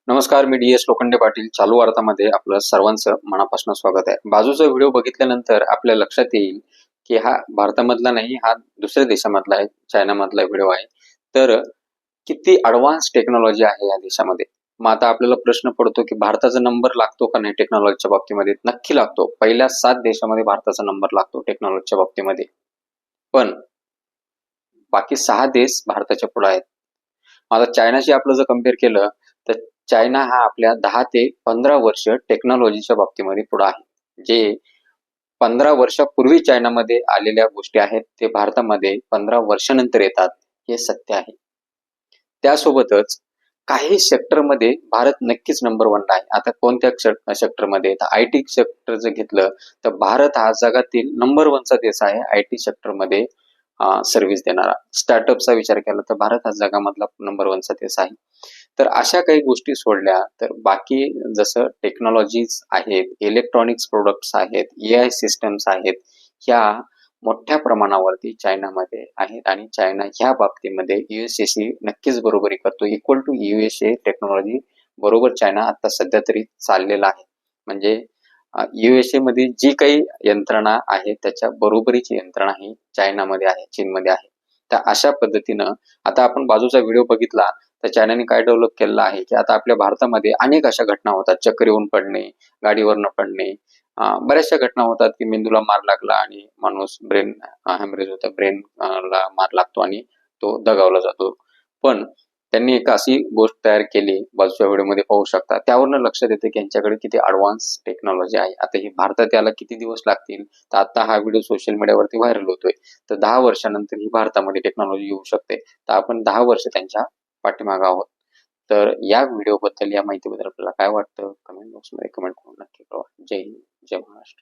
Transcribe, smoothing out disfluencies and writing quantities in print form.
नमस्कार, मी D S Lokhande Patil. चालू वार्तामध्ये आपलं सर्वांचं मनापासून स्वागत आहे. बाजूचा व्हिडिओ बघितल्यानंतर आपल्या लक्षात येईल की हा भारतामधला नाही, हा दुसऱ्या देशामधला आहे, चायनामधला व्हिडिओ आहे. तर किती ॲडव्हान्स टेक्नॉलॉजी आहे या देशामध्ये. मग आता आपल्याला प्रश्न पडतो की भारताचा नंबर लागतो का नाही टेक्नॉलॉजीच्या बाबतीमध्ये? नक्की लागतो. पहिल्या 7 देशामध्ये भारताचा नंबर लागतो टेक्नॉलॉजीच्या बाबतीमध्ये. पण बाकी 6 देश भारताच्या पुढे आहेत. आता चायनाशी आपलं जर कम्पेअर केलं तर चायना हा आपल्या 10 ते 15 वर्ष टेक्नॉलॉजीच्या बाबतीमध्ये पुढे आहे. जे 15 वर्षापूर्वी चायनामध्ये आलेल्या गोष्टी आहेत ते भारतामध्ये 15 वर्षानंतर येतात, हे सत्य आहे. त्यासोबतच काही सेक्टरमध्ये भारत नक्कीच नंबर 1ला आहे. आता कोणत्या सेक्टरमध्ये? तर आयटी सेक्टर जर घेतलं तर भारत हा जगातील नंबर 1चा देश आहे आयटी सेक्टरमध्ये सर्व्हिस देणारा. स्टार्टअपचा विचार केला तर भारत हा जगामधला नंबर 1चा देश आहे. तर अशा काही गोष्टी सोडल्या तर बाकी जसं टेक्नॉलॉजीज आहेत, इलेक्ट्रॉनिक्स प्रोडक्ट्स आहेत, एआय सिस्टम्स आहेत, ह्या मोठ्या प्रमाणावरती चायनामध्ये आहेत आणि चायना ह्या बाबतीमध्ये यूएसएशी नक्कीच बरोबरी करतो. इक्वल टू यूएसए टेक्नॉलॉजी बरोबर चायना आता सध्या तरी चाललेला आहे. म्हणजे यूएसए मध्ये जी काही यंत्रणा आहे त्याच्या बरोबरीची यंत्रणा ही चायनामध्ये आहे, चीनमध्ये आहे. तर अशा पद्धतीनं आता आपण बाजूचा व्हिडिओ बघितला तर चायनाने काय डेव्हलप केलेलं आहे की आता आपल्या भारतामध्ये अनेक अशा घटना होतात. चक्कर येऊन पडणे, गाडीवरनं पडणे, बऱ्याचशा घटना होतात की मेंदूला मार लागला आणि माणूस ब्रेन हॅमरेज होतं, ब्रेन ला मार लागतो आणि तो दगावला जातो. पण त्यांनी एक अशी गोष्ट तयार केली, बाजूच्या व्हिडिओमध्ये पाहू शकता. त्यावरनं लक्षात येतं की यांच्याकडे किती ॲडव्हान्स टेक्नॉलॉजी आहे. आता ही भारतात याला किती दिवस लागतील? तर आता हा व्हिडिओ सोशल मीडियावरती व्हायरल होतोय. तर 10 वर्षानंतर ही भारतामध्ये टेक्नॉलॉजी येऊ शकते. तर आपण 10 वर्ष त्यांच्या पाठीमागे आहोत. तर या व्हिडिओबद्दल, या माहितीबद्दल आपल्याला काय वाटतं? कमेंट बॉक्समध्ये कमेंट करून नक्की कळवा. जय हिंद, जय महाराष्ट्र.